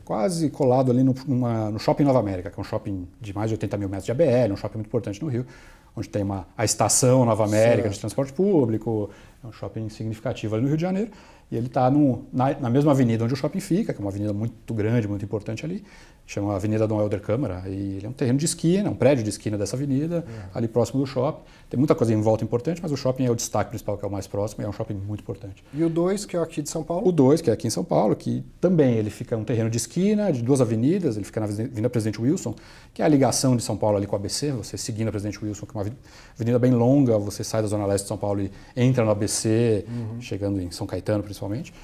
quase colado ali no Shopping Nova América, que é um shopping de mais de 80 mil metros de ABL, um shopping muito importante no Rio, onde tem a estação Nova América de transporte público, é um shopping significativo ali no Rio de Janeiro, e ele está na mesma avenida onde o shopping fica, que é uma avenida muito grande, muito importante ali, chama Avenida Dom Helder Câmara, e ele é um terreno de esquina, um prédio de esquina dessa avenida, ali próximo do shopping. Tem muita coisa em volta importante, mas o shopping é o destaque principal, que é o mais próximo, e é um shopping muito importante. E o 2, que é aqui de São Paulo? O 2, que é aqui em São Paulo, que também ele fica um terreno de esquina, de duas avenidas, ele fica na Avenida Presidente Wilson, que é a ligação de São Paulo ali com a ABC, você seguindo a Presidente Wilson, que é uma avenida bem longa, você sai da Zona Leste de São Paulo e entra no ABC, chegando em São Caetano principalmente.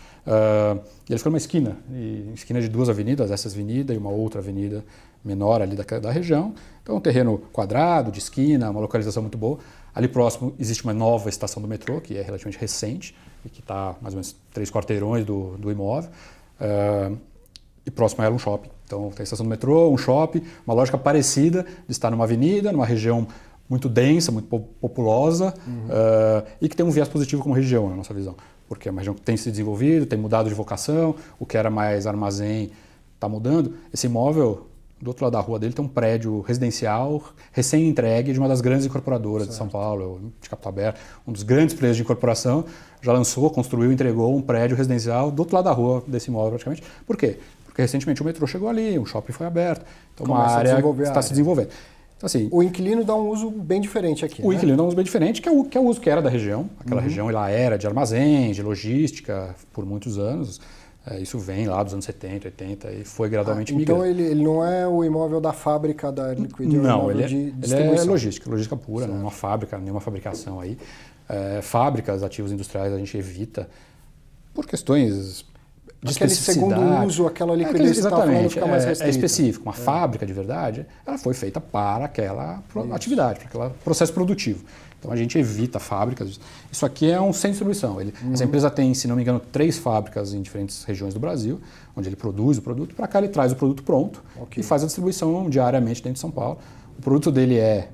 E ele fica numa esquina de duas avenidas, essa avenida e uma outra avenida menor ali da região. Então é um terreno quadrado, de esquina, uma localização muito boa. Ali próximo existe uma nova estação do metrô, que é relativamente recente, e que está mais ou menos 3 quarteirões do imóvel. E próximo a ela um shopping. Então tem a estação do metrô, um shopping, uma lógica parecida de estar numa avenida, numa região muito densa, muito populosa, e que tem um viés positivo como região, na nossa visão. Porque é uma região que tem se desenvolvido, tem mudado de vocação, o que era mais armazém está mudando. Esse imóvel, do outro lado da rua dele, tem um prédio residencial recém-entregue de uma das grandes incorporadoras de São Paulo, de capital aberto, um dos grandes players de incorporação, já lançou, construiu, entregou um prédio residencial do outro lado da rua desse imóvel praticamente. Por quê? Porque recentemente o metrô chegou ali, um shopping foi aberto, então uma área que está se desenvolvendo. Então, assim, o inquilino dá um uso bem diferente aqui. O inquilino dá um uso bem diferente, que é o uso que era da região. Aquela região ela era de armazém, de logística, por muitos anos. Isso vem lá dos anos 70, 80 e foi gradualmente migrando. Então ele não é o imóvel da fábrica da Liquid, não, ele é logística pura, não é uma fábrica, nenhuma fabricação aí. Fábricas, ativos industriais a gente evita por questões de aquele segundo uso, aquela liquidez que você está falando fica mais restrita. É específico. Uma fábrica de verdade, ela foi feita para aquela atividade, para aquele processo produtivo. Então a gente evita fábricas. Isso aqui é um centro de distribuição. Essa empresa tem, se não me engano, 3 fábricas em diferentes regiões do Brasil, onde ele produz o produto. Para cá ele traz o produto pronto e faz a distribuição diariamente dentro de São Paulo. O produto dele é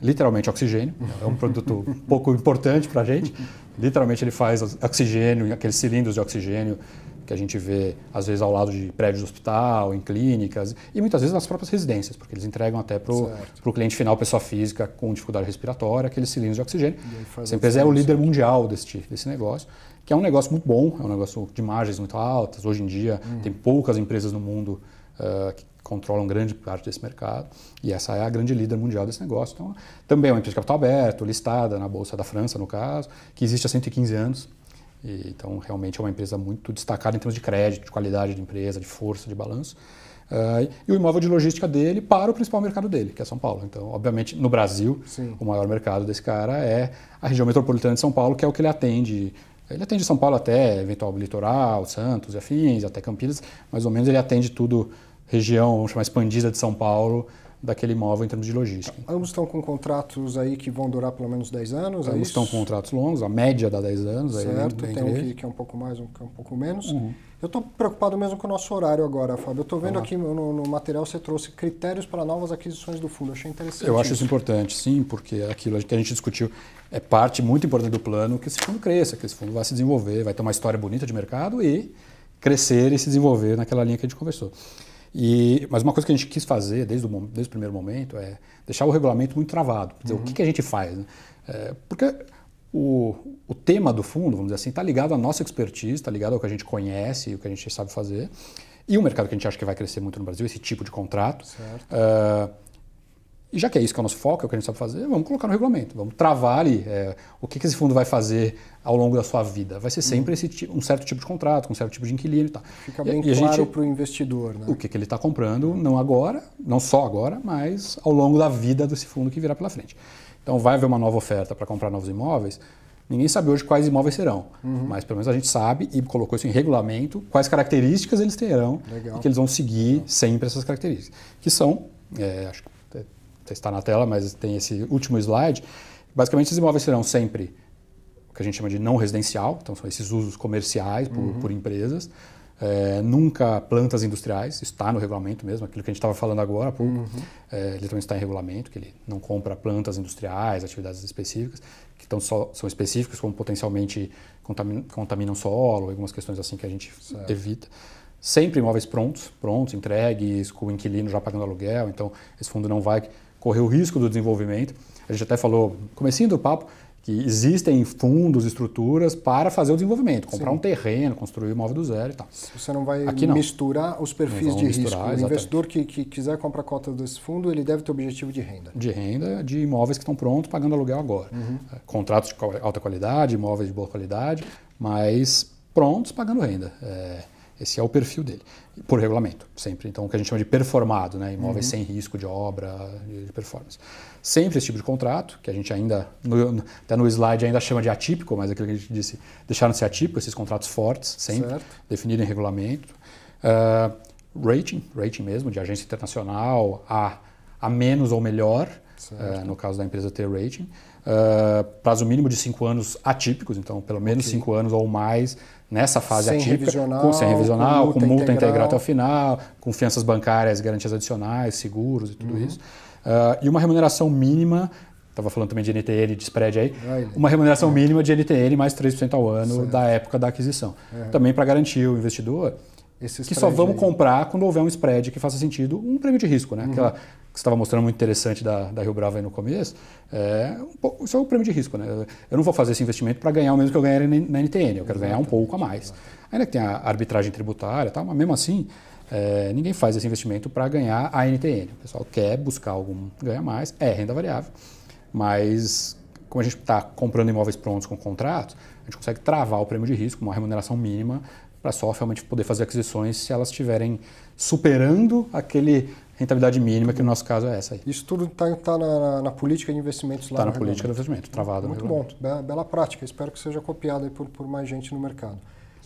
literalmente oxigênio, é um produto um pouco importante para a gente. Literalmente ele faz oxigênio, aqueles cilindros de oxigênio que a gente vê, às vezes, ao lado de prédios de hospital, em clínicas, e muitas vezes nas próprias residências, porque eles entregam até para o cliente final, pessoa física com dificuldade respiratória, aqueles cilindros de oxigênio. Essa empresa é o líder mundial desse negócio, que é um negócio muito bom, é um negócio de margens muito altas. Hoje em dia, tem poucas empresas no mundo que controlam grande parte desse mercado, e essa é a grande líder mundial desse negócio. Então, também é uma empresa de capital aberto, listada na Bolsa da França, no caso, que existe há 115 anos. Então, realmente é uma empresa muito destacada em termos de crédito, de qualidade de empresa, de força, de balanço. E o imóvel de logística dele para o principal mercado dele, que é São Paulo. Então, obviamente, no Brasil, o maior mercado desse cara é a região metropolitana de São Paulo, que é o que ele atende. Ele atende São Paulo até eventual Litoral, Santos e afins, até Campinas. Mais ou menos ele atende tudo, região, vamos chamar, expandida de São Paulo, daquele imóvel em termos de logística. Ambos estão com contratos aí que vão durar pelo menos 10 anos? Ambos estão com contratos longos, a média dá 10 anos. Certo, tem um que é um pouco mais, um que é um pouco menos. Eu estou preocupado mesmo com o nosso horário agora, Fábio. Eu estou vendo aqui no material, você trouxe critérios para novas aquisições do fundo. Achei interessante. Eu acho isso importante, sim, porque aquilo que a gente discutiu é parte muito importante do plano, que esse fundo cresça, que esse fundo vai se desenvolver, vai ter uma história bonita de mercado e crescer e se desenvolver naquela linha que a gente conversou. Mas uma coisa que a gente quis fazer desde o primeiro momento é deixar o regulamento muito travado. Quer dizer, o que a gente faz? Né? Porque o tema do fundo, vamos dizer assim, está ligado à nossa expertise, está ligado ao que a gente conhece, o que a gente sabe fazer, e o mercado que a gente acha que vai crescer muito no Brasil, esse tipo de contrato. E já que é isso que é o nosso foco, é o que a gente sabe fazer, vamos colocar no regulamento, vamos travar ali o que esse fundo vai fazer ao longo da sua vida. Vai ser sempre um certo tipo de contrato, com um certo tipo de inquilino e tal. Fica bem claro para o investidor, né? O que ele está comprando, não agora, não só agora, mas ao longo da vida desse fundo que virá pela frente. Então vai haver uma nova oferta para comprar novos imóveis. Ninguém sabe hoje quais imóveis serão, mas pelo menos a gente sabe e colocou isso em regulamento, quais características eles terão. Legal. E que eles vão seguir sempre essas características. Que são, acho que está na tela, mas tem esse último slide. Basicamente, esses imóveis serão sempre o que a gente chama de não residencial, então são esses usos comerciais por empresas. Nunca plantas industriais, isso está no regulamento mesmo, aquilo que a gente estava falando agora há pouco, ele também está em regulamento, que ele não compra plantas industriais, atividades específicas, que são específicas, como potencialmente contaminam solo, algumas questões assim que a gente evita. Sempre imóveis prontos, entregues, com o inquilino já pagando aluguel, então esse fundo não vai correr o risco do desenvolvimento. A gente até falou, comecinho do papo, que existem fundos, estruturas para fazer o desenvolvimento, comprar um terreno, construir um imóvel do zero e tal. Você não vai Aqui não. Misturar os perfis de risco. O Exatamente. investidor que quiser comprar cota desse fundo, ele deve ter objetivo de renda. De renda, de imóveis que estão prontos, pagando aluguel agora. Contratos de alta qualidade, imóveis de boa qualidade, mas prontos, pagando renda. Esse é o perfil dele, por regulamento, sempre. Então, o que a gente chama de performado, né? Imóveis sem risco de obra, de performance. Sempre esse tipo de contrato, que a gente ainda, até no slide ainda chama de atípico, mas aquilo que a gente disse, deixaram de ser atípico, esses contratos fortes, sempre, definido em regulamento. Rating mesmo, de agência internacional, a menos ou melhor, no caso da empresa ter rating. Prazo mínimo de 5 anos atípicos, então pelo menos 5 anos ou mais nessa fase atípica, sem revisional, com multa integral até o final, com fianças bancárias, garantias adicionais, seguros e tudo isso. E uma remuneração mínima, estava falando também de NTN, de spread aí, uma remuneração mínima de NTN mais 3% ao ano da época da aquisição. Também para garantir o investidor que só vamos comprar quando houver um spread que faça sentido, um prêmio de risco, né? Aquela que você estava mostrando muito interessante da Rio Bravo aí no começo, isso é o prêmio de risco, né? Eu não vou fazer esse investimento para ganhar o mesmo que eu ganharia na NTN, eu quero ganhar um pouco a mais. Ainda que tenha a arbitragem tributária e tal, mas mesmo assim, ninguém faz esse investimento para ganhar a NTN. O pessoal quer buscar algum ganhar mais, renda variável, mas como a gente está comprando imóveis prontos com contratos, a gente consegue travar o prêmio de risco, uma remuneração mínima, para só realmente poder fazer aquisições se elas estiverem superando aquele rentabilidade mínima, que no nosso caso é essa aí. Isso tudo está na política de investimentos lá no regulamento. Está na política de investimento, travado no regulamento. Muito bom, bela prática. Espero que seja copiada por mais gente no mercado.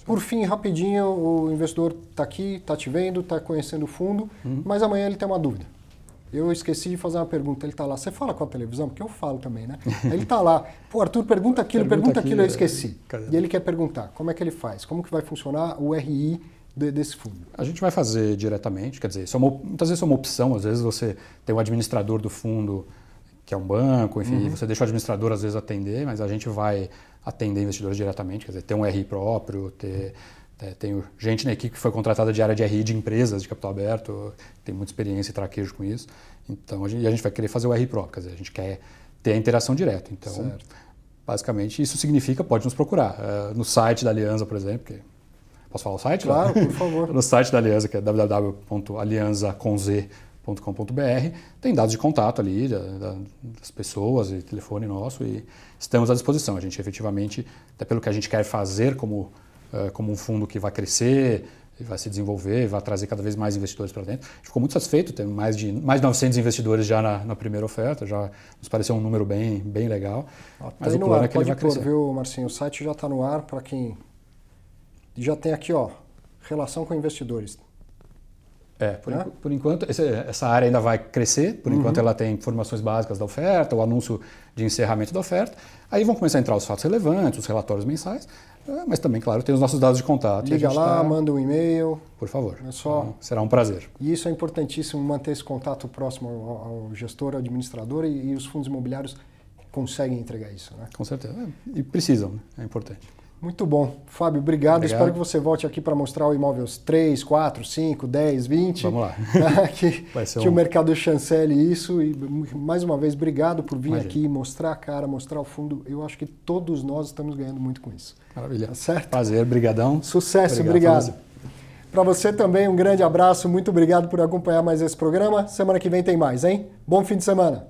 Por fim, rapidinho, o investidor está aqui, está te vendo, está conhecendo o fundo, mas amanhã ele tem uma dúvida. Eu esqueci de fazer uma pergunta, ele está lá. Você fala com a televisão? Porque eu falo também, né? Aí ele está lá. Pô, Arthur, pergunta aquilo, eu esqueci. E ele quer perguntar. Como é que ele faz? Como que vai funcionar o RI desse fundo? A gente vai fazer diretamente, quer dizer, muitas vezes é uma opção, às vezes você tem um administrador do fundo, que é um banco, enfim, você deixa o administrador às vezes atender, mas a gente vai atender investidores diretamente, quer dizer, ter um RI próprio, tem gente na equipe que foi contratada de área de RI de empresas de capital aberto, tem muita experiência e traquejo com isso. Então, a gente vai querer fazer o RI próprio, quer dizer, a gente quer ter a interação direta. Então, basicamente, isso significa, pode nos procurar. No site da Alianza, por exemplo, posso falar o site? Claro, por favor. No site da Alianza, que é www.alianzaconz.com.br, tem dados de contato ali das pessoas e telefone nosso e estamos à disposição. A gente efetivamente, até pelo que a gente quer fazer como um fundo que vai crescer, vai se desenvolver, vai trazer cada vez mais investidores para dentro. A gente ficou muito satisfeito, tem mais de 900 investidores já na primeira oferta, já nos pareceu um número bem legal. Mas o plano é que ele vai crescer. Viu, Marcinho? O site já está no ar para quem já tem aqui, relação com investidores. Por enquanto, essa área ainda vai crescer, por enquanto ela tem informações básicas da oferta, o anúncio de encerramento da oferta, aí vão começar a entrar os fatos relevantes, os relatórios mensais, mas também, claro, tem os nossos dados de contato. Liga lá, manda um e-mail. Por favor, então, será um prazer. E isso é importantíssimo, manter esse contato próximo ao gestor, ao administrador, e os fundos imobiliários conseguem entregar isso, né? Com certeza, e precisam, é importante. Muito bom. Fábio, obrigado. Espero que você volte aqui para mostrar o Imóveis 3, 4, 5, 10, 20. Vamos lá. Que o mercado chancele isso. E, mais uma vez, obrigado por vir aqui, mostrar a cara, mostrar o fundo. Eu acho que todos nós estamos ganhando muito com isso. Maravilha. Tá certo? Prazer, brigadão. Sucesso, obrigado. Para você também, um grande abraço. Muito obrigado por acompanhar mais esse programa. Semana que vem tem mais, hein? Bom fim de semana.